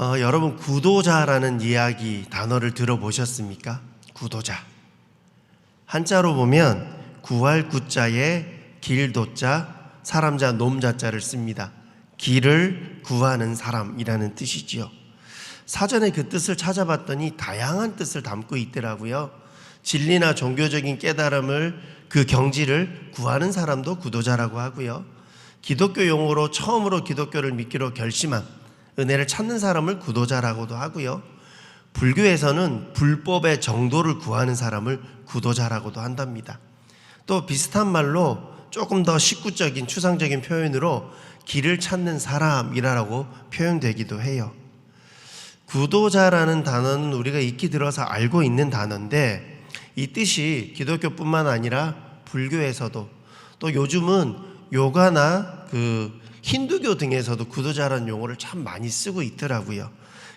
여러분 구도자라는 이야기 단어를 들어보셨습니까? 구도자. 한자로 보면 구할 구자에 길도자, 사람자, 놈자자를 씁니다. 길을 구하는 사람이라는 뜻이지요. 사전에 그 뜻을 찾아봤더니 다양한 뜻을 담고 있더라고요. 진리나 종교적인 깨달음을, 그 경지를 구하는 사람도 구도자라고 하고요. 기독교 용어로 처음으로 기독교를 믿기로 결심한, 은혜를 찾는 사람을 구도자라고도 하고요. 불교에서는 불법의 정도를 구하는 사람을 구도자라고도 한답니다. 또 비슷한 말로 조금 더 식구적인 추상적인 표현으로 길을 찾는 사람이라고 표현되기도 해요. 구도자라는 단어는 우리가 익히 들어서 알고 있는 단어인데, 이 뜻이 기독교뿐만 아니라 불교에서도, 또 요즘은 요가나 힌두교 등에서도 구도자라는 용어를 참 많이 쓰고 있더라고요.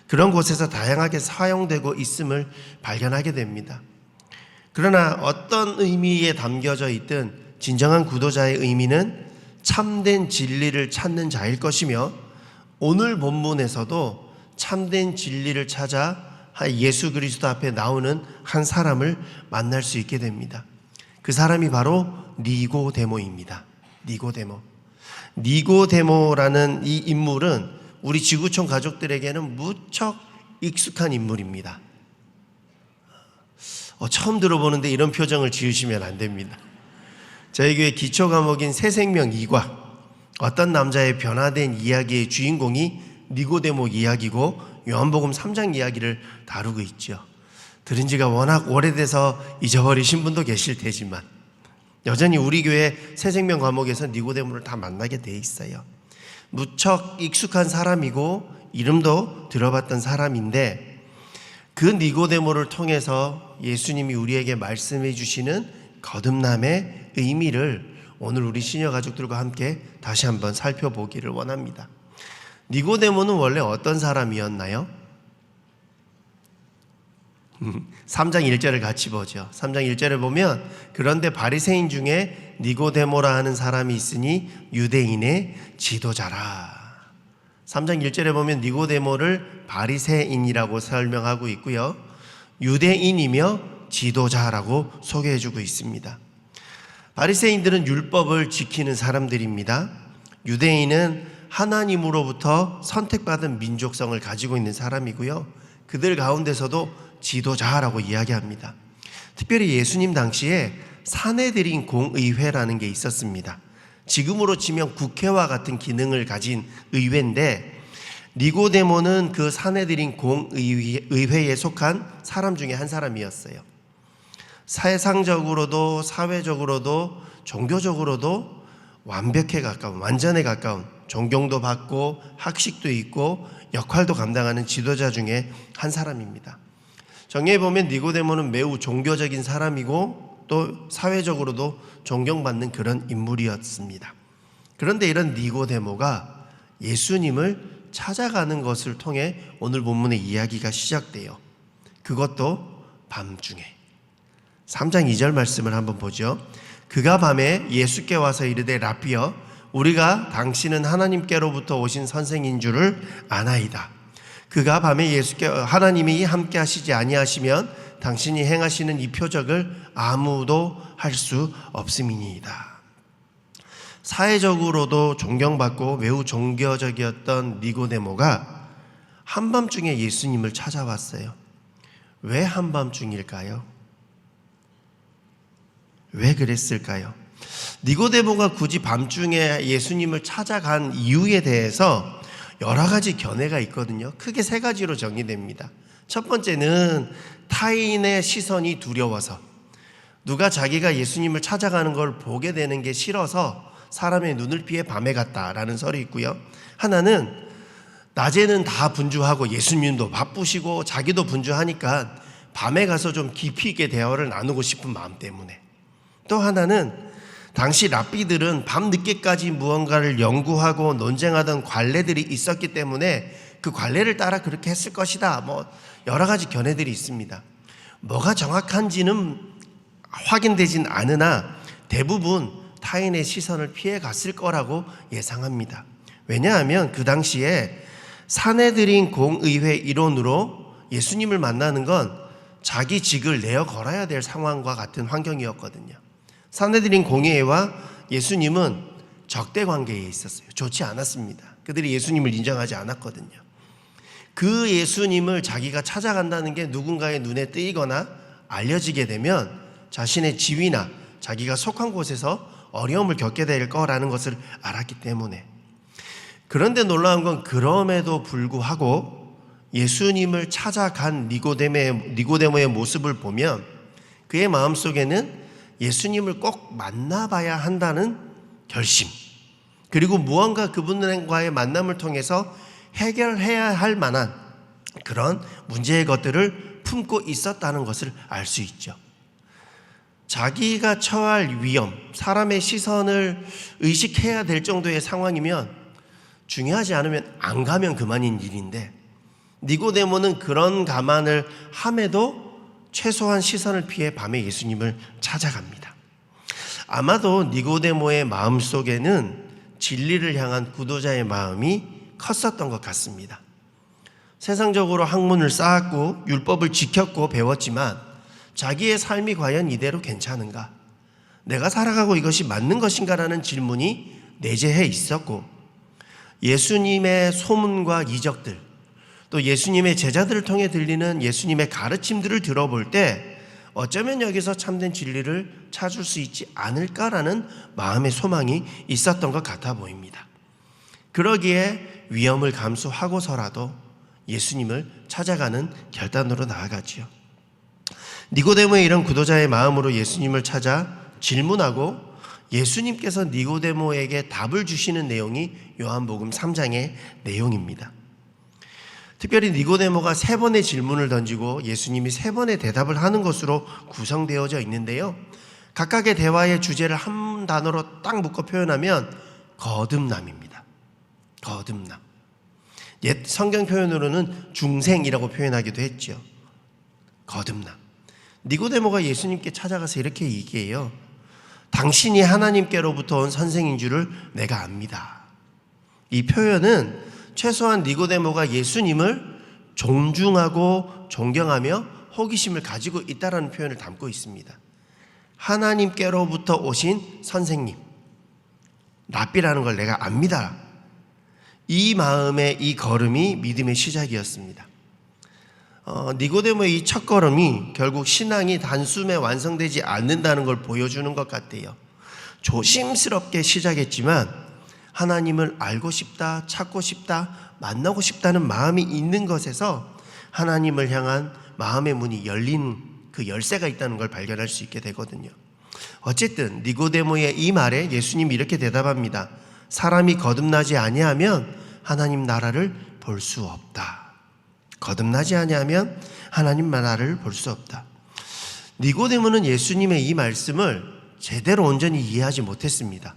그런 곳에서 다양하게 사용되고 있음을 발견하게 됩니다. 그러나 어떤 의미에 담겨져 있든 진정한 구도자의 의미는 참된 진리를 찾는 자일 것이며, 오늘 본문에서도 참된 진리를 찾아 예수 그리스도 앞에 나오는 한 사람을 만날 수 있게 됩니다. 그 사람이 바로 니고데모입니다. 니고데모라는 이 인물은 우리 지구촌 가족들에게는 무척 익숙한 인물입니다. 처음 들어보는데 이런 표정을 지으시면 안 됩니다. 저희 교회 기초 과목인 새생명 2과 어떤 남자의 변화된 이야기의 주인공이 니고데모 이야기고, 요한복음 3장 이야기를 다루고 있죠. 들은 지가 워낙 오래돼서 잊어버리신 분도 계실 테지만 여전히 우리 교회 새생명 과목에서 니고데모를 다 만나게 돼 있어요. 무척 익숙한 사람이고 이름도 들어봤던 사람인데, 그 니고데모를 통해서 예수님이 우리에게 말씀해 주시는 거듭남의 의미를 오늘 우리 시녀 가족들과 함께 다시 한번 살펴보기를 원합니다. 니고데모는 원래 어떤 사람이었나요? 3장 1절을 같이 보죠. 3장 1절을 보면, 그런데 바리새인 중에 니고데모라 하는 사람이 있으니 유대인의 지도자라. 3장 1절에 보면 니고데모를 바리새인이라고 설명하고 있고요, 유대인이며 지도자라고 소개해주고 있습니다. 바리새인들은 율법을 지키는 사람들입니다. 유대인은 하나님으로부터 선택받은 민족성을 가지고 있는 사람이고요, 그들 가운데서도 지도자라고 이야기합니다. 특별히 예수님 당시에 사내들인 공의회라는 게 있었습니다. 지금으로 치면 국회와 같은 기능을 가진 의회인데, 니고데모는 그 사내들인 공의회에 속한 사람 중에 한 사람이었어요. 세상적으로도 사회적으로도 종교적으로도 완벽에 가까운, 완전에 가까운, 존경도 받고 학식도 있고 역할도 감당하는 지도자 중에 한 사람입니다. 정리해 보면 니고데모는 매우 종교적인 사람이고 또 사회적으로도 존경받는 그런 인물이었습니다. 그런데 이런 니고데모가 예수님을 찾아가는 것을 통해 오늘 본문의 이야기가 시작돼요. 그것도 밤중에. 3장 2절 말씀을 한번 보죠. 그가 밤에 예수께 와서 이르되 라삐여, 우리가 당신은 하나님께로부터 오신 선생인 줄을 아나이다. 그가 밤에 하나님이 함께 하시지 아니하시면 당신이 행하시는 이 표적을 아무도 할 수 없음이니이다. 사회적으로도 존경받고 매우 종교적이었던 니고데모가 한밤중에 예수님을 찾아왔어요. 왜 한밤중일까요? 왜 그랬을까요? 니고데모가 굳이 밤중에 예수님을 찾아간 이유에 대해서 여러 가지 견해가 있거든요. 크게 3가지로 정리됩니다. 첫 번째는 타인의 시선이 두려워서, 누가 자기가 예수님을 찾아가는 걸 보게 되는 게 싫어서 사람의 눈을 피해 밤에 갔다라는 설이 있고요. 하나는 낮에는 다 분주하고 예수님도 바쁘시고 자기도 분주하니까 밤에 가서 좀 깊이 있게 대화를 나누고 싶은 마음 때문에, 또 하나는 당시 랍비들은 밤늦게까지 무언가를 연구하고 논쟁하던 관례들이 있었기 때문에 그 관례를 따라 그렇게 했을 것이다. 여러 가지 견해들이 있습니다. 뭐가 정확한지는 확인되진 않으나 대부분 타인의 시선을 피해 갔을 거라고 예상합니다. 왜냐하면 그 당시에 사내들인 공의회 일원으로 예수님을 만나는 건 자기 직을 내어 걸어야 될 상황과 같은 환경이었거든요. 사내들인 공의회와 예수님은 적대 관계에 있었어요. 좋지 않았습니다. 그들이 예수님을 인정하지 않았거든요. 그 예수님을 자기가 찾아간다는 게 누군가의 눈에 띄거나 알려지게 되면 자신의 지위나 자기가 속한 곳에서 어려움을 겪게 될 거라는 것을 알았기 때문에. 그런데 놀라운 건 그럼에도 불구하고 예수님을 찾아간 니고데모의 모습을 보면 그의 마음속에는 예수님을 꼭 만나봐야 한다는 결심, 그리고 무언가 그분과의 만남을 통해서 해결해야 할 만한 그런 문제의 것들을 품고 있었다는 것을 알 수 있죠. 자기가 처할 위험, 사람의 시선을 의식해야 될 정도의 상황이면 중요하지 않으면 안 가면 그만인 일인데, 니고데모는 그런 감안을 함에도 최소한 시선을 피해 밤에 예수님을 찾아갑니다. 아마도 니고데모의 마음속에는 진리를 향한 구도자의 마음이 컸었던 것 같습니다. 세상적으로 학문을 쌓았고 율법을 지켰고 배웠지만 자기의 삶이 과연 이대로 괜찮은가? 내가 살아가고 이것이 맞는 것인가라는 질문이 내재해 있었고, 예수님의 소문과 이적들, 또 예수님의 제자들을 통해 들리는 예수님의 가르침들을 들어볼 때 어쩌면 여기서 참된 진리를 찾을 수 있지 않을까라는 마음의 소망이 있었던 것 같아 보입니다. 그러기에 위험을 감수하고서라도 예수님을 찾아가는 결단으로 나아가지요. 니고데모의 이런 구도자의 마음으로 예수님을 찾아 질문하고 예수님께서 니고데모에게 답을 주시는 내용이 요한복음 3장의 내용입니다. 특별히 니고데모가 3번의 질문을 던지고 예수님이 3번의 대답을 하는 것으로 구성되어져 있는데요. 각각의 대화의 주제를 한 단어로 딱 묶어 표현하면 거듭남입니다. 거듭남. 옛 성경 표현으로는 중생이라고 표현하기도 했죠. 거듭남. 니고데모가 예수님께 찾아가서 이렇게 얘기해요. 당신이 하나님께로부터 온 선생인 줄을 내가 압니다. 이 표현은 최소한 니고데모가 예수님을 존중하고 존경하며 호기심을 가지고 있다는 표현을 담고 있습니다. 하나님께로부터 오신 선생님, 랍비라는 걸 내가 압니다. 이 마음의 이 걸음이 믿음의 시작이었습니다. 니고데모의 이 첫 걸음이 결국 신앙이 단숨에 완성되지 않는다는 걸 보여주는 것 같아요. 조심스럽게 시작했지만 하나님을 알고 싶다, 찾고 싶다, 만나고 싶다는 마음이 있는 것에서 하나님을 향한 마음의 문이 열린 그 열쇠가 있다는 걸 발견할 수 있게 되거든요. 어쨌든 니고데모의 이 말에 예수님이 이렇게 대답합니다. 사람이 거듭나지 아니하면 하나님 나라를 볼 수 없다. 거듭나지 아니하면 하나님 나라를 볼 수 없다. 니고데모는 예수님의 이 말씀을 제대로 온전히 이해하지 못했습니다.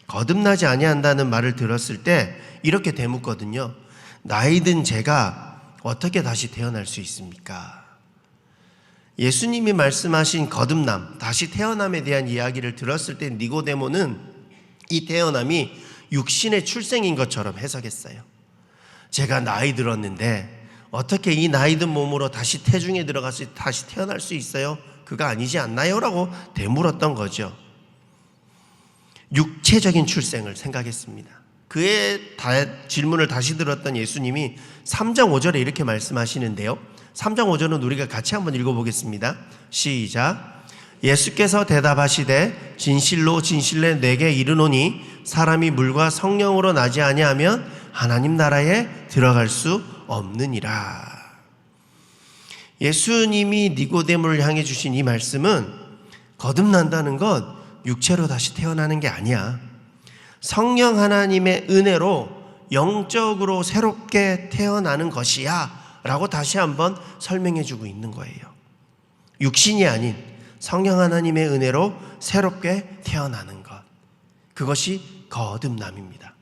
거듭나지 아니한다는 말을 들었을 때 이렇게 되묻거든요. 나이 든 제가 어떻게 다시 태어날 수 있습니까? 예수님이 말씀하신 거듭남, 다시 태어남에 대한 이야기를 들었을 때 니고데모는 이 태어남이 육신의 출생인 것처럼 해석했어요. 제가 나이 들었는데 어떻게 이 나이 든 몸으로 다시 태중에 들어가서 다시 태어날 수 있어요? 그거 아니지 않나요? 라고 되물었던 거죠. 육체적인 출생을 생각했습니다. 그의 질문을 다시 들었던 예수님이 3장 5절에 이렇게 말씀하시는데요. 3장 5절은 우리가 같이 한번 읽어보겠습니다. 시작. 예수께서 대답하시되 진실로 진실로 내게 이르노니 사람이 물과 성령으로 나지 아니하면 하나님 나라에 들어갈 수 없느니라. 예수님이 니고데모를 향해 주신 이 말씀은 거듭난다는 건 육체로 다시 태어나는 게 아니야. 성령 하나님의 은혜로 영적으로 새롭게 태어나는 것이야 라고 다시 한번 설명해 주고 있는 거예요. 육신이 아닌 성령 하나님의 은혜로 새롭게 태어나는 것, 그것이 거듭남입니다.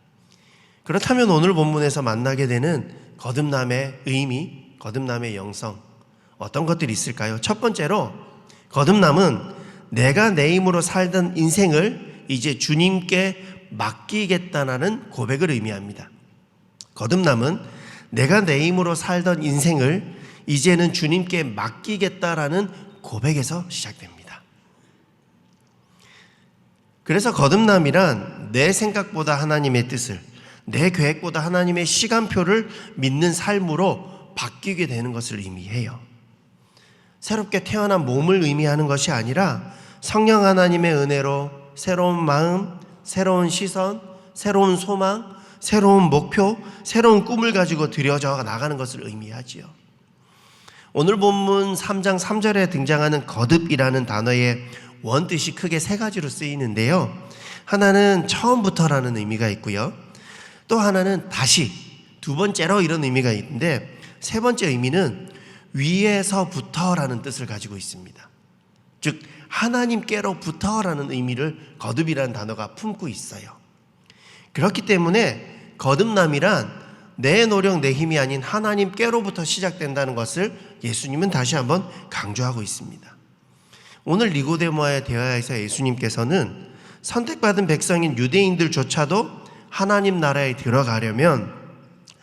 그렇다면 오늘 본문에서 만나게 되는 거듭남의 의미, 거듭남의 영성, 어떤 것들이 있을까요? 첫 번째로 거듭남은 내가 내 힘으로 살던 인생을 이제 주님께 맡기겠다는 고백을 의미합니다. 거듭남은 내가 내 힘으로 살던 인생을 이제는 주님께 맡기겠다라는 고백에서 시작됩니다. 그래서 거듭남이란 내 생각보다 하나님의 뜻을, 내 계획보다 하나님의 시간표를 믿는 삶으로 바뀌게 되는 것을 의미해요. 새롭게 태어난 몸을 의미하는 것이 아니라 성령 하나님의 은혜로 새로운 마음, 새로운 시선, 새로운 소망, 새로운 목표, 새로운 꿈을 가지고 들여져 나가는 것을 의미하지요. 오늘 본문 3장 3절에 등장하는 거듭이라는 단어의 원뜻이 크게 세 가지로 쓰이는데요. 하나는 처음부터라는 의미가 있고요. 또 하나는 다시, 두 번째로 이런 의미가 있는데, 세 번째 의미는 위에서부터라는 뜻을 가지고 있습니다. 즉 하나님께로부터라는 의미를 거듭이라는 단어가 품고 있어요. 그렇기 때문에 거듭남이란 내 노력, 내 힘이 아닌 하나님께로부터 시작된다는 것을 예수님은 다시 한번 강조하고 있습니다. 오늘 니고데모와의 대화에서 예수님께서는 선택받은 백성인 유대인들조차도 하나님 나라에 들어가려면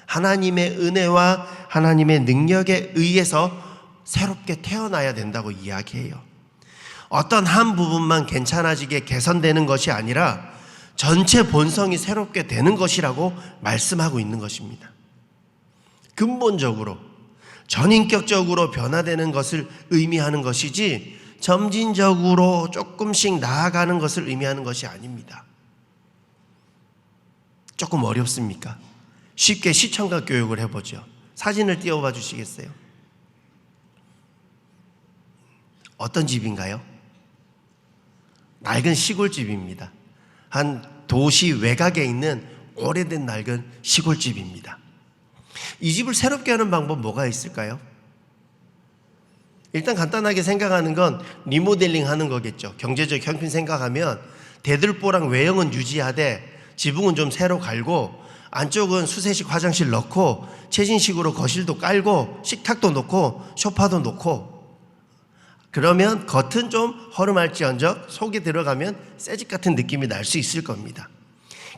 하나님의 은혜와 하나님의 능력에 의해서 새롭게 태어나야 된다고 이야기해요. 어떤 한 부분만 괜찮아지게 개선되는 것이 아니라 전체 본성이 새롭게 되는 것이라고 말씀하고 있는 것입니다. 근본적으로 전인격적으로 변화되는 것을 의미하는 것이지 점진적으로 조금씩 나아가는 것을 의미하는 것이 아닙니다. 조금 어렵습니까? 쉽게 시청각 교육을 해보죠. 사진을 띄워봐 주시겠어요? 어떤 집인가요? 낡은 시골집입니다. 한 도시 외곽에 있는 오래된 낡은 시골집입니다. 이 집을 새롭게 하는 방법 뭐가 있을까요? 일단 간단하게 생각하는 건 리모델링 하는 거겠죠. 경제적 형편 생각하면 대들보랑 외형은 유지하되 지붕은 좀 새로 갈고 안쪽은 수세식 화장실 넣고 최신식으로 거실도 깔고 식탁도 놓고 소파도 놓고, 그러면 겉은 좀 허름할지언정 속에 들어가면 새집 같은 느낌이 날 수 있을 겁니다.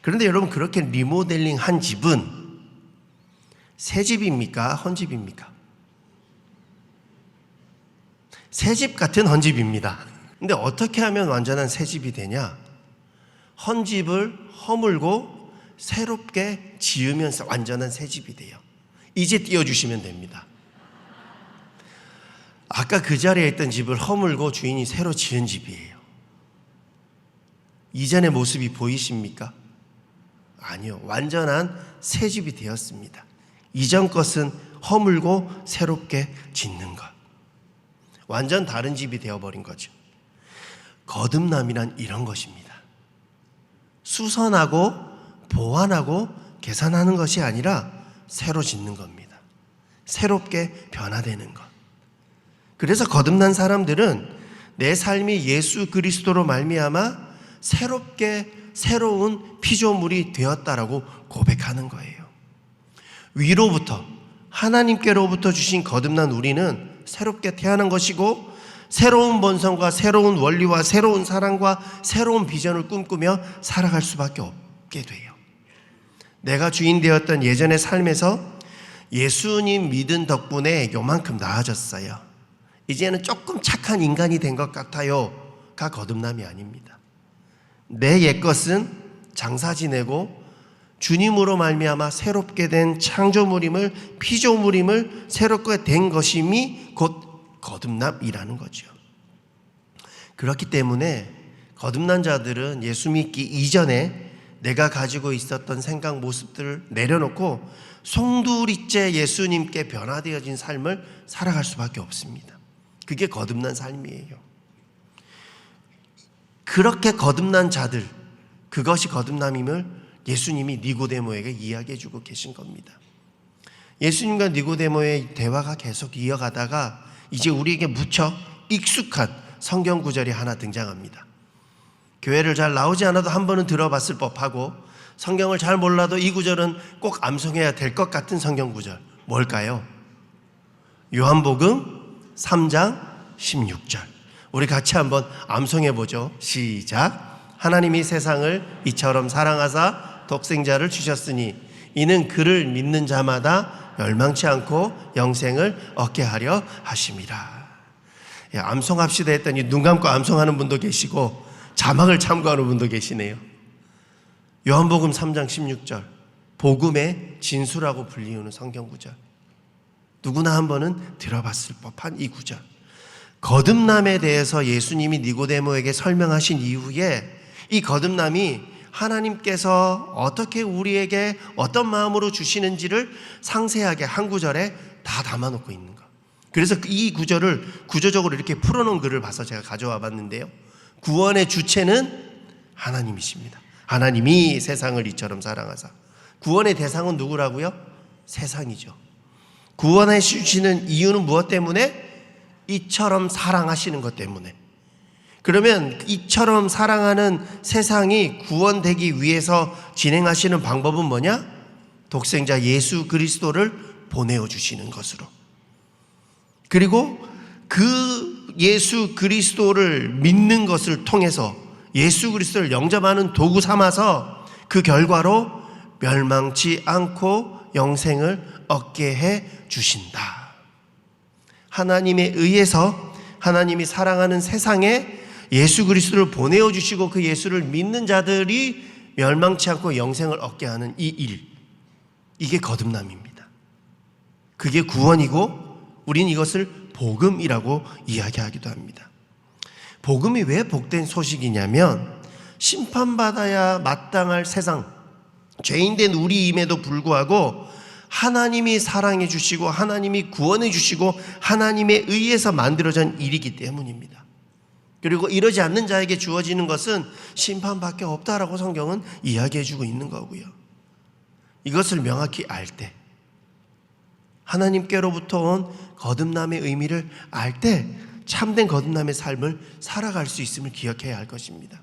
그런데 여러분, 그렇게 리모델링 한 집은 새 집입니까? 헌집입니까? 새 집 같은 헌집입니다. 근데 어떻게 하면 완전한 새 집이 되냐? 헌집을 허물고 새롭게 지으면서 완전한 새 집이 돼요. 이제 띄워주시면 됩니다. 아까 그 자리에 있던 집을 허물고 주인이 새로 지은 집이에요. 이전의 모습이 보이십니까? 아니요. 완전한 새 집이 되었습니다. 이전 것은 허물고 새롭게 짓는 것. 완전 다른 집이 되어버린 거죠. 거듭남이란 이런 것입니다. 수선하고 보완하고 개선하는 것이 아니라 새로 짓는 겁니다. 새롭게 변화되는 것. 그래서 거듭난 사람들은 내 삶이 예수 그리스도로 말미암아 새롭게 새로운 피조물이 되었다라고 고백하는 거예요. 위로부터 하나님께로부터 주신 거듭난 우리는 새롭게 태어난 것이고, 새로운 본성과 새로운 원리와 새로운 사랑과 새로운 비전을 꿈꾸며 살아갈 수밖에 없게 돼요. 내가 주인 되었던 예전의 삶에서 예수님 믿은 덕분에 요만큼 나아졌어요. 이제는 조금 착한 인간이 된 것 같아요가 거듭남이 아닙니다. 내 옛것은 장사 지내고 주님으로 말미암아 새롭게 된 창조물임을, 피조물임을 새롭게 된 것임이 곧 거듭남이라는 거죠. 그렇기 때문에 거듭난 자들은 예수 믿기 이전에 내가 가지고 있었던 생각, 모습들을 내려놓고 송두리째 예수님께 변화되어진 삶을 살아갈 수밖에 없습니다. 그게 거듭난 삶이에요. 그렇게 거듭난 자들, 그것이 거듭남임을 예수님이 니고데모에게 이야기해주고 계신 겁니다. 예수님과 니고데모의 대화가 계속 이어가다가 이제 우리에게 무척 익숙한 성경 구절이 하나 등장합니다. 교회를 잘 나오지 않아도 한 번은 들어봤을 법하고 성경을 잘 몰라도 이 구절은 꼭 암송해야 될 것 같은 성경 구절, 뭘까요? 요한복음 3장 16절. 우리 같이 한번 암송해 보죠. 시작. 하나님이 세상을 이처럼 사랑하사 독생자를 주셨으니 이는 그를 믿는 자마다 멸망치 않고 영생을 얻게 하려 하심이라. 암송합시다 했더니 눈 감고 암송하는 분도 계시고 자막을 참고하는 분도 계시네요. 요한복음 3장 16절, 복음의 진수라고 불리우는 성경 구절. 누구나 한 번은 들어봤을 법한 이 구절. 거듭남에 대해서 예수님이 니고데모에게 설명하신 이후에 이 거듭남이 하나님께서 어떻게 우리에게 어떤 마음으로 주시는지를 상세하게 한 구절에 다 담아놓고 있는 것. 그래서 이 구절을 구조적으로 이렇게 풀어놓은 글을 봐서 제가 가져와 봤는데요. 구원의 주체는 하나님이십니다. 하나님이 세상을 이처럼 사랑하사. 구원의 대상은 누구라고요? 세상이죠. 구원해 주시는 이유는 무엇 때문에? 이처럼 사랑하시는 것 때문에. 그러면 이처럼 사랑하는 세상이 구원되기 위해서 진행하시는 방법은 뭐냐? 독생자 예수 그리스도를 보내어 주시는 것으로. 그리고 그 예수 그리스도를 믿는 것을 통해서 예수 그리스도를 영접하는 도구 삼아서 그 결과로 멸망치 않고 영생을 얻게 해 주신다. 하나님에 의해서 하나님이 사랑하는 세상에 예수 그리스도를 보내어 주시고 그 예수를 믿는 자들이 멸망치 않고 영생을 얻게 하는 이 일, 이게 거듭남입니다. 그게 구원이고 우린 이것을 복음이라고 이야기하기도 합니다. 복음이 왜 복된 소식이냐면 심판받아야 마땅할 세상, 죄인된 우리임에도 불구하고 하나님이 사랑해 주시고 하나님이 구원해 주시고 하나님에 의해서 만들어진 일이기 때문입니다. 그리고 이러지 않는 자에게 주어지는 것은 심판밖에 없다라고 성경은 이야기해 주고 있는 거고요. 이것을 명확히 알 때, 하나님께로부터 온 거듭남의 의미를 알 때 참된 거듭남의 삶을 살아갈 수 있음을 기억해야 할 것입니다.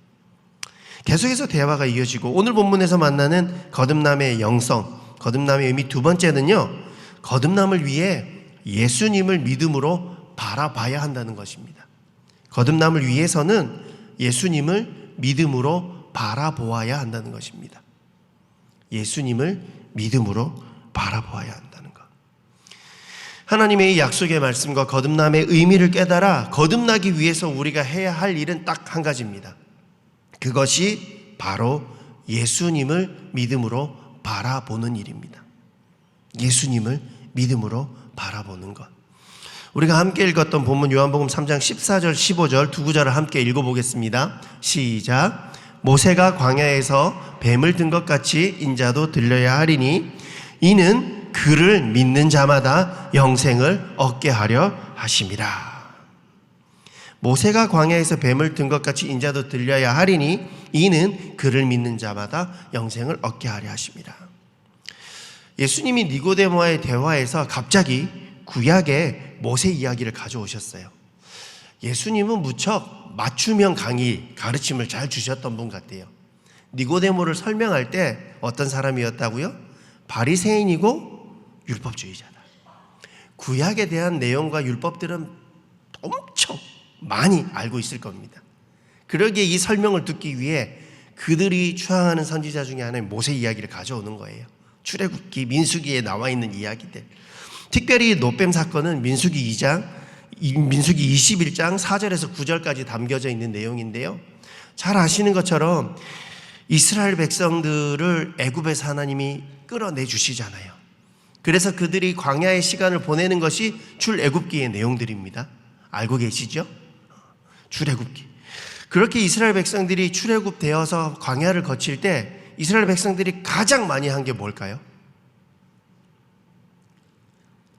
계속해서 대화가 이어지고 오늘 본문에서 만나는 거듭남의 영성, 거듭남의 의미 두 번째는요, 거듭남을 위해 예수님을 믿음으로 바라봐야 한다는 것입니다. 거듭남을 위해서는 예수님을 믿음으로 바라보아야 한다는 것입니다. 예수님을 믿음으로 바라보아야 한다는 것. 하나님의 이 약속의 말씀과 거듭남의 의미를 깨달아 거듭나기 위해서 우리가 해야 할 일은 딱 한 가지입니다. 그것이 바로 예수님을 믿음으로 바라보는 일입니다. 예수님을 믿음으로 바라보는 것. 우리가 함께 읽었던 본문 요한복음 3장 14절 15절 두 구절을 함께 읽어보겠습니다. 시작. 모세가 광야에서 뱀을 든 것 같이 인자도 들려야 하리니 이는 그를 믿는 자마다 영생을 얻게 하려 하심이라. 모세가 광야에서 뱀을 든 것 같이 인자도 들려야 하리니 이는 그를 믿는 자마다 영생을 얻게 하려 하심이라. 예수님이 니고데모와의 대화에서 갑자기 구약의 모세 이야기를 가져오셨어요. 예수님은 무척 맞춤형 강의, 가르침을 잘 주셨던 분 같아요. 니고데모를 설명할 때 어떤 사람이었다고요? 바리새인이고 율법주의자다. 구약에 대한 내용과 율법들은 엄청 많이 알고 있을 겁니다. 그러기에 이 설명을 듣기 위해 그들이 추앙하는 선지자 중에 하나인 모세 이야기를 가져오는 거예요. 출애굽기, 민수기에 나와 있는 이야기들. 특별히 노뱀 사건은 민수기 21장 4절에서 9절까지 담겨져 있는 내용인데요. 잘 아시는 것처럼 이스라엘 백성들을 애굽에서 하나님이 끌어내 주시잖아요. 그래서 그들이 광야의 시간을 보내는 것이 출애굽기의 내용들입니다. 알고 계시죠? 출애굽기. 그렇게 이스라엘 백성들이 출애굽되어서 광야를 거칠 때 이스라엘 백성들이 가장 많이 한 게 뭘까요?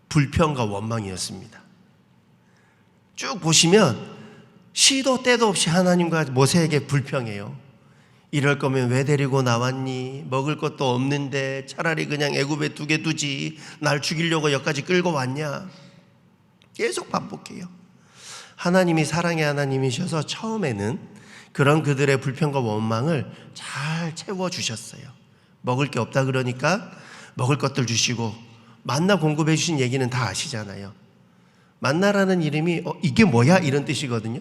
불평과 원망이었습니다. 쭉 보시면 시도 때도 없이 하나님과 모세에게 불평해요. 이럴 거면 왜 데리고 나왔니? 먹을 것도 없는데 차라리 그냥 애굽에 두지. 날 죽이려고 여기까지 끌고 왔냐? 계속 반복해요. 하나님이 사랑의 하나님이셔서 처음에는 그런 그들의 불평과 원망을 잘 채워주셨어요. 먹을 게 없다 그러니까 먹을 것들 주시고, 만나 공급해 주신 얘기는 다 아시잖아요. 만나라는 이름이 이게 뭐야? 이런 뜻이거든요.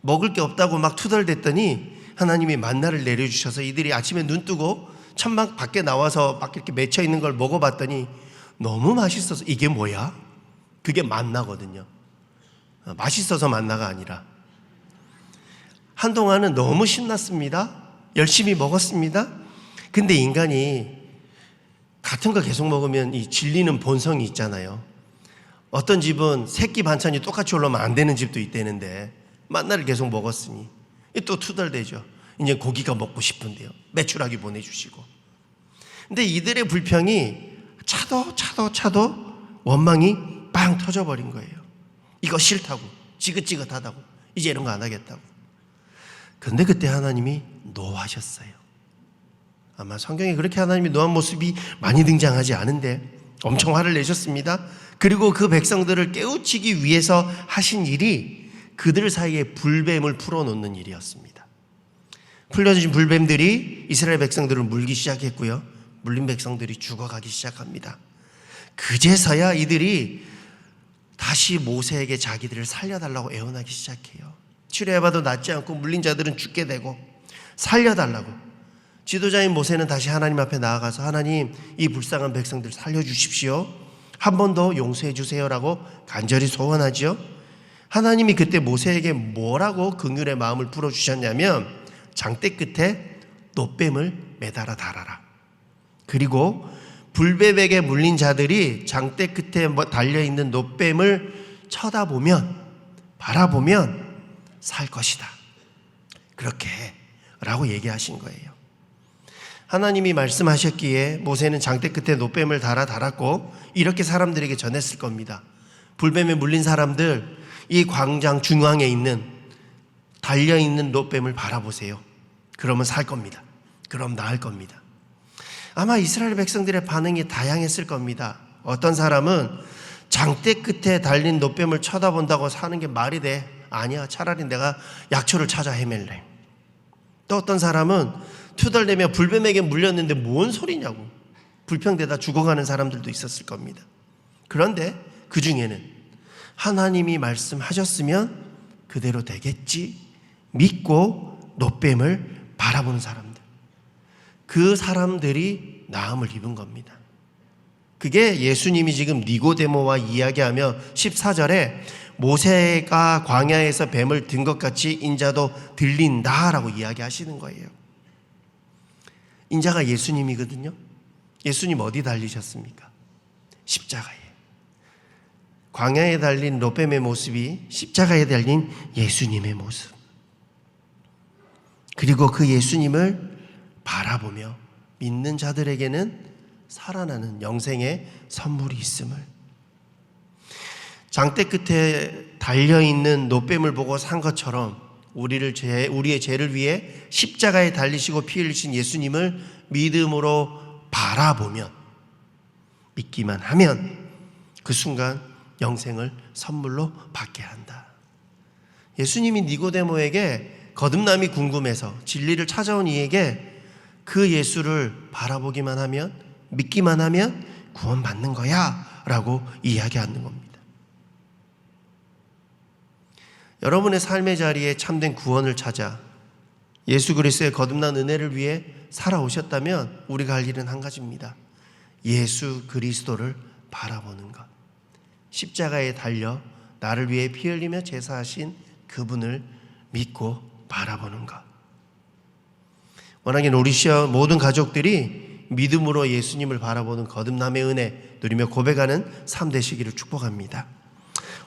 먹을 게 없다고 막 투덜댔더니 하나님이 만나를 내려주셔서 이들이 아침에 눈 뜨고 천막 밖에 나와서 막 이렇게 맺혀 있는 걸 먹어봤더니 너무 맛있어서 이게 뭐야? 그게 만나거든요. 맛있어서 만나가 아니라 한동안은 너무 신났습니다. 열심히 먹었습니다. 근데 인간이 같은 거 계속 먹으면 이 질리는 본성이 있잖아요. 어떤 집은 새끼 반찬이 똑같이 올라오면 안 되는 집도 있다는데 만나를 계속 먹었으니 또 투덜대죠. 이제 고기가 먹고 싶은데요. 매출하기 보내주시고. 근데 이들의 불평이 차도 원망이 빵 터져버린 거예요. 이거 싫다고, 지긋지긋하다고, 이제 이런 거 안 하겠다고. 근데 그때 하나님이 노하셨어요. 아마 성경에 그렇게 하나님이 노한 모습이 많이 등장하지 않은데 엄청 화를 내셨습니다. 그리고 그 백성들을 깨우치기 위해서 하신 일이 그들 사이에 불뱀을 풀어놓는 일이었습니다. 풀려진 불뱀들이 이스라엘 백성들을 물기 시작했고요. 물린 백성들이 죽어가기 시작합니다. 그제서야 이들이 다시 모세에게 자기들을 살려달라고 애원하기 시작해요. 치료해봐도 낫지 않고 물린 자들은 죽게 되고 살려달라고. 지도자인 모세는 다시 하나님 앞에 나아가서 하나님, 이 불쌍한 백성들 살려주십시오. 한 번 더 용서해 주세요라고 간절히 소원하죠. 하나님이 그때 모세에게 뭐라고 긍휼의 마음을 풀어주셨냐면 장대 끝에 노뱀을 매달아 달아라. 그리고 불뱀에게 물린 자들이 장대 끝에 달려있는 노뱀을 바라보면 살 것이다. 그렇게 라고 얘기하신 거예요. 하나님이 말씀하셨기에 모세는 장대 끝에 노뱀을 달았고 이렇게 사람들에게 전했을 겁니다. 불뱀에 물린 사람들, 이 광장 중앙에 있는 달려있는 노뱀을 바라보세요. 그러면 살 겁니다. 그럼 나을 겁니다. 아마 이스라엘 백성들의 반응이 다양했을 겁니다. 어떤 사람은 장대 끝에 달린 노뱀을 쳐다본다고 사는 게 말이 돼? 아니야, 차라리 내가 약초를 찾아 헤맬래. 또 어떤 사람은 투덜대며 불뱀에게 물렸는데 뭔 소리냐고 불평대다 죽어가는 사람들도 있었을 겁니다. 그런데 그 중에는 하나님이 말씀하셨으면 그대로 되겠지 믿고 노뱀을 바라보는 사람들, 그 사람들이 나음을 입은 겁니다. 그게 예수님이 지금 니고데모와 이야기하며 14절에 모세가 광야에서 뱀을 든 것 같이 인자도 들린다라고 이야기하시는 거예요. 인자가 예수님이거든요. 예수님 어디 달리셨습니까? 십자가에. 광야에 달린 노뱀의 모습이 십자가에 달린 예수님의 모습. 그리고 그 예수님을 바라보며 믿는 자들에게는 살아나는 영생의 선물이 있음을. 장대 끝에 달려있는 노뱀을 보고 산 것처럼 우리의 죄를 위해 십자가에 달리시고 피 흘리신 예수님을 믿음으로 바라보면, 믿기만 하면 그 순간 영생을 선물로 받게 한다. 예수님이 니고데모에게 거듭남이 궁금해서 진리를 찾아온 이에게 그 예수를 바라보기만 하면, 믿기만 하면 구원받는 거야 라고 이야기하는 겁니다. 여러분의 삶의 자리에 참된 구원을 찾아 예수 그리스도의 거듭난 은혜를 위해 살아오셨다면 우리가 할 일은 한 가지입니다. 예수 그리스도를 바라보는 것. 십자가에 달려 나를 위해 피 흘리며 제사하신 그분을 믿고 바라보는 것. 원하긴 우리 모든 가족들이 믿음으로 예수님을 바라보는 거듭남의 은혜 누리며 고백하는 삶 되시기를 축복합니다.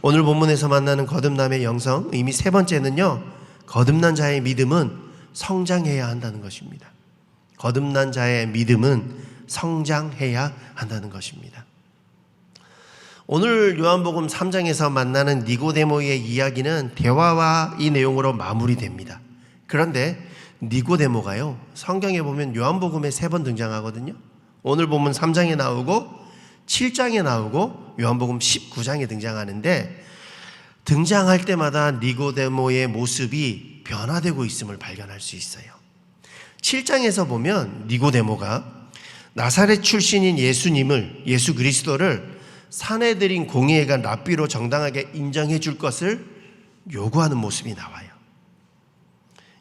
오늘 본문에서 만나는 거듭남의 영성, 의미 세 번째는요, 거듭난 자의 믿음은 성장해야 한다는 것입니다. 거듭난 자의 믿음은 성장해야 한다는 것입니다. 오늘 요한복음 3장에서 만나는 니고데모의 이야기는 대화와 이 내용으로 마무리됩니다. 그런데 니고데모가요, 성경에 보면 요한복음에 3번 등장하거든요. 오늘 보면 3장에 나오고 7장에 나오고 요한복음 19장에 등장하는데, 등장할 때마다 니고데모의 모습이 변화되고 있음을 발견할 수 있어요. 7장에서 보면 니고데모가 나사렛 출신인 예수 그리스도를 사내들인 공의회가 랍비로 정당하게 인정해 줄 것을 요구하는 모습이 나와요.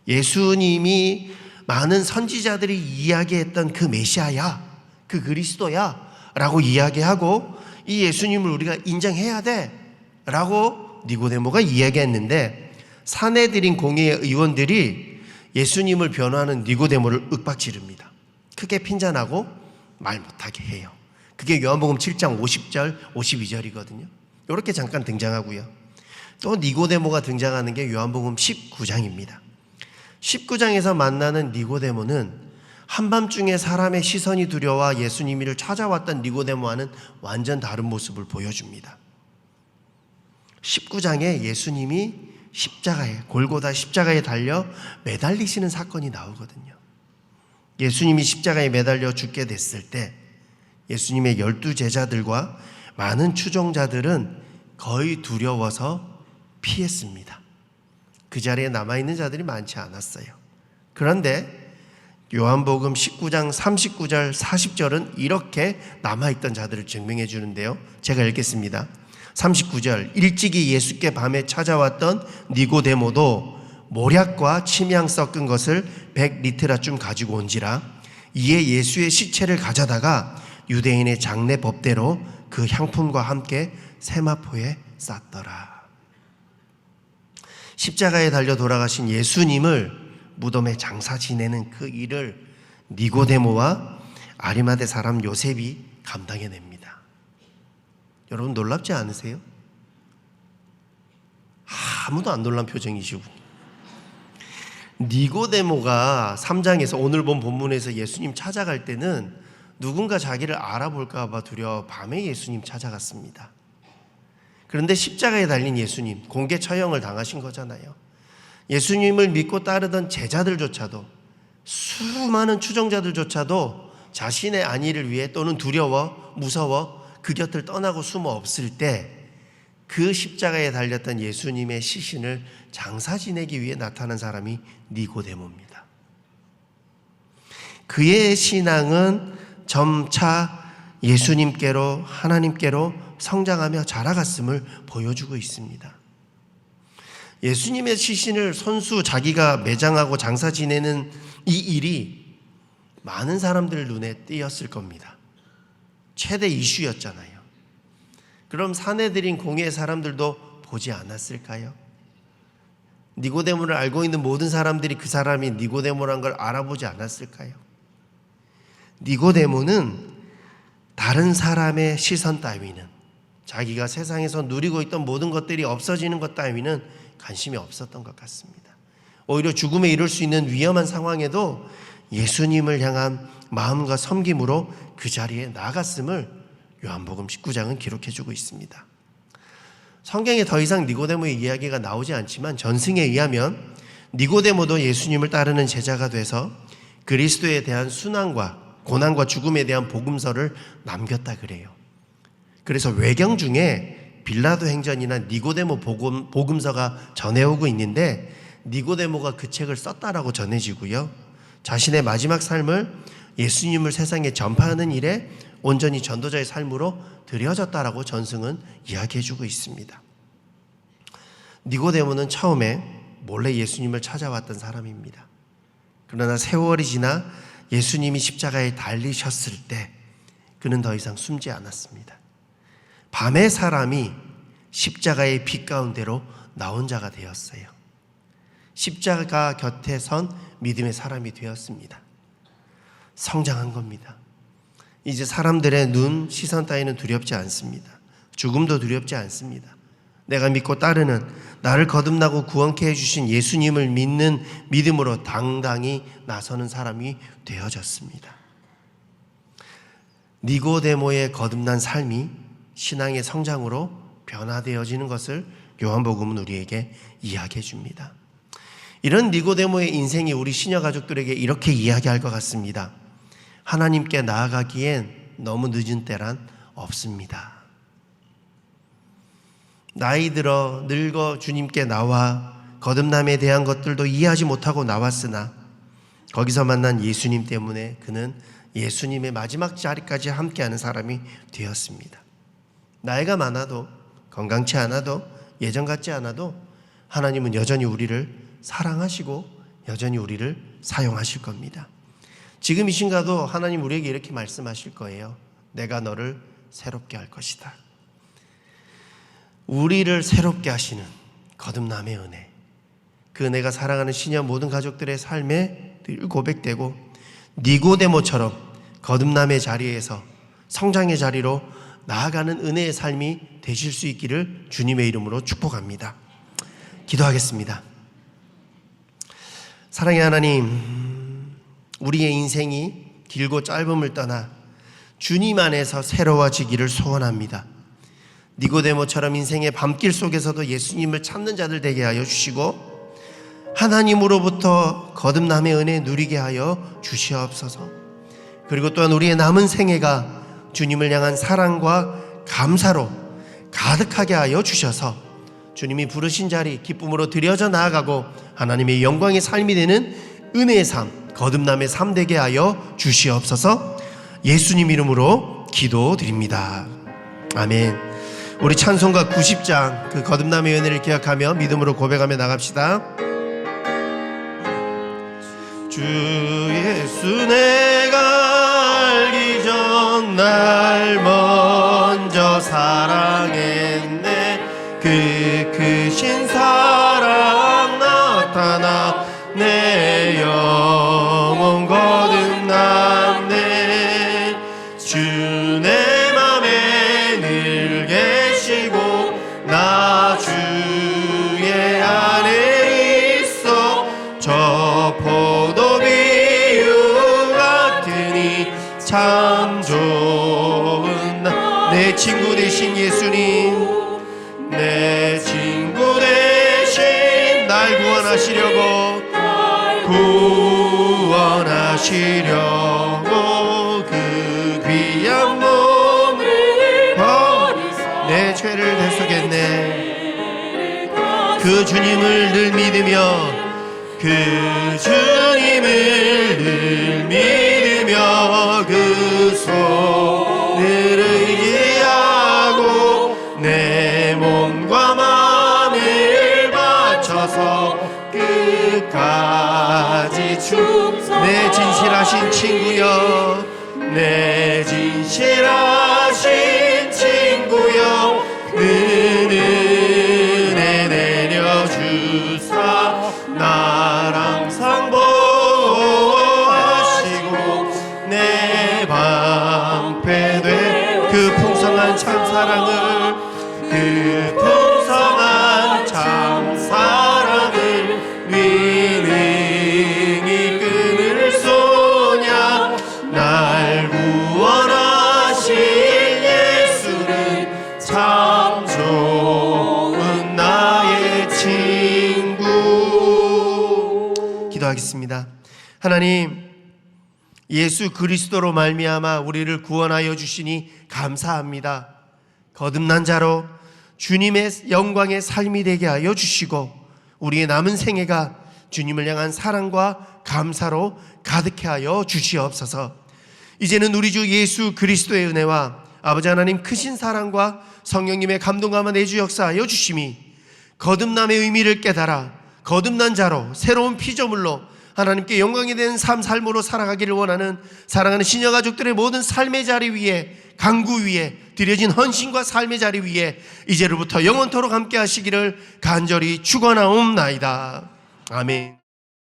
예수님이 많은 선지자들이 이야기했던 그 메시아야, 그 그리스도야 라고 이야기하고 이 예수님을 우리가 인정해야 돼 라고 니고데모가 이야기했는데, 사내들인 공회의 의원들이 예수님을 변호하는 니고데모를 윽박지릅니다. 크게 핀잔하고 말 못하게 해요. 그게 요한복음 7장 50절 52절이거든요. 이렇게 잠깐 등장하고요. 또 니고데모가 등장하는 게 요한복음 19장입니다. 19장에서 만나는 니고데모는 한밤중에 사람의 시선이 두려워 예수님을 찾아왔던 니고데모와는 완전 다른 모습을 보여줍니다. 19장에 예수님이 골고다 십자가에 달려 매달리시는 사건이 나오거든요. 예수님이 십자가에 매달려 죽게 됐을 때 예수님의 12제자들과 많은 추종자들은 거의 두려워서 피했습니다. 그 자리에 남아있는 자들이 많지 않았어요. 그런데 요한복음 19장 39절 40절은 이렇게 남아있던 자들을 증명해 주는데요. 제가 읽겠습니다. 39절, 일찍이 예수께 밤에 찾아왔던 니고데모도 모략과 침향 섞은 것을 100리트라쯤 가지고 온지라. 이에 예수의 시체를 가져다가 유대인의 장례 법대로 그 향품과 함께 세마포에 쌌더라. 십자가에 달려 돌아가신 예수님을 무덤에 장사 지내는 그 일을 니고데모와 아리마대 사람 요셉이 감당해냅니다. 여러분 놀랍지 않으세요? 아무도 안 놀란 표정이시고, 니고데모가 3장에서 오늘 본 본문에서 예수님 찾아갈 때는 누군가 자기를 알아볼까 봐 두려워 밤에 예수님 찾아갔습니다. 그런데 십자가에 달린 예수님, 공개 처형을 당하신 거잖아요. 예수님을 믿고 따르던 제자들조차도, 수많은 추종자들조차도 자신의 안위를 위해 또는 두려워, 무서워 그 곁을 떠나고 숨어 없을 때 그 십자가에 달렸던 예수님의 시신을 장사 지내기 위해 나타난 사람이 니고데모입니다. 그의 신앙은 점차 예수님께로, 하나님께로 성장하며 자라갔음을 보여주고 있습니다. 예수님의 시신을 손수 자기가 매장하고 장사 지내는 이 일이 많은 사람들 눈에 띄었을 겁니다. 최대 이슈였잖아요. 그럼 사내들인 공회의 사람들도 보지 않았을까요? 니고데모를 알고 있는 모든 사람들이 그 사람이 니고데모란 걸 알아보지 않았을까요? 니고데모는 다른 사람의 시선 따위는, 자기가 세상에서 누리고 있던 모든 것들이 없어지는 것 따위는 관심이 없었던 것 같습니다. 오히려 죽음에 이를 수 있는 위험한 상황에도 예수님을 향한 마음과 섬김으로 그 자리에 나아갔음을 요한복음 19장은 기록해주고 있습니다. 성경에 더 이상 니고데모의 이야기가 나오지 않지만 전승에 의하면 니고데모도 예수님을 따르는 제자가 돼서 그리스도에 대한 순환과 고난과 죽음에 대한 복음서를 남겼다 그래요. 그래서 외경 중에 빌라도 행전이나 니고데모 복음서가 전해오고 있는데, 니고데모가 그 책을 썼다라고 전해지고요. 자신의 마지막 삶을 예수님을 세상에 전파하는 일에 온전히 전도자의 삶으로 드려졌다라고 전승은 이야기해주고 있습니다. 니고데모는 처음에 몰래 예수님을 찾아왔던 사람입니다. 그러나 세월이 지나 예수님이 십자가에 달리셨을 때 그는 더 이상 숨지 않았습니다. 밤의 사람이 십자가의 빛 가운데로 나온 자가 되었어요. 십자가 곁에 선 믿음의 사람이 되었습니다. 성장한 겁니다. 이제 사람들의 눈, 시선 따위는 두렵지 않습니다. 죽음도 두렵지 않습니다. 내가 믿고 따르는, 나를 거듭나고 구원케 해주신 예수님을 믿는 믿음으로 당당히 나서는 사람이 되어졌습니다. 니고데모의 거듭난 삶이 신앙의 성장으로 변화되어지는 것을 요한복음은 우리에게 이야기해 줍니다. 이런 니고데모의 인생이 우리 시녀 가족들에게 이렇게 이야기할 것 같습니다. 하나님께 나아가기엔 너무 늦은 때란 없습니다. 나이 들어 늙어 주님께 나와 거듭남에 대한 것들도 이해하지 못하고 나왔으나 거기서 만난 예수님 때문에 그는 예수님의 마지막 자리까지 함께하는 사람이 되었습니다. 나이가 많아도, 건강치 않아도, 예전 같지 않아도 하나님은 여전히 우리를 사랑하시고 여전히 우리를 사용하실 겁니다. 지금 이 순간도 하나님 우리에게 이렇게 말씀하실 거예요. 내가 너를 새롭게 할 것이다. 우리를 새롭게 하시는 거듭남의 은혜, 그 은혜가 사랑하는 시녀 모든 가족들의 삶에 늘 고백되고 니고데모처럼 거듭남의 자리에서 성장의 자리로 나아가는 은혜의 삶이 되실 수 있기를 주님의 이름으로 축복합니다. 기도하겠습니다. 사랑의 하나님, 우리의 인생이 길고 짧음을 떠나 주님 안에서 새로워지기를 소원합니다. 니고데모처럼 인생의 밤길 속에서도 예수님을 찾는 자들 되게 하여 주시고 하나님으로부터 거듭남의 은혜 누리게 하여 주시옵소서. 그리고 또한 우리의 남은 생애가 주님을 향한 사랑과 감사로 가득하게 하여 주셔서 주님이 부르신 자리 기쁨으로 드려져 나아가고 하나님의 영광의 삶이 되는 은혜의 삶, 거듭남의 삶 되게 하여 주시옵소서. 예수님 이름으로 기도드립니다. 아멘. 우리 찬송가 90장 그 거듭남의 은혜를 기억하며 믿음으로 고백하며 나갑시다. 주 예수 내가 알기 전 날 먼저 사랑했네. 그 크신 사랑 나타나 내 영혼 거듭났네. 주 내 맘에 늘 계시고 나 주의 안에 있어. 저 포도비유 같으니 참 좋은 내 친구 되신 예수님, 내 친구 대신 날 구원하시려고 그 귀한 몸을 내 죄를 대속했네. 그 주님을 늘 믿으며 그 주님을 늘 믿으며 그 손을 의지하고 내 몸과 마음을 바쳐서 끝까지 내 진실하신 친구여, 내 진실하신 친구여, 은혜 내려주사 날 항상 보호하시고 내 방패돼 그 풍성한 참사랑을, 그 풍성한 참사랑을 위능이 끈을 쏘냐. 날 구원하신 예수는 참 좋은 나의 친구. 기도하겠습니다. 하나님, 예수 그리스도로 말미암아 우리를 구원하여 주시니 감사합니다. 거듭난 자로 주님의 영광의 삶이 되게 하여 주시고 우리의 남은 생애가 주님을 향한 사랑과 감사로 가득해 하여 주시옵소서. 이제는 우리 주 예수 그리스도의 은혜와 아버지 하나님 크신 사랑과 성령님의 감동감화 내주 역사하여 주심이 거듭남의 의미를 깨달아 거듭난 자로 새로운 피조물로 하나님께 영광이 되는 삶으로 살아가기를 원하는 사랑하는 시녀 가족들의 모든 삶의 자리 위에, 강구 위에 드려진 헌신과 삶의 자리 위에 이제로부터 영원토록 함께 하시기를 간절히 축원하옵나이다. 아멘.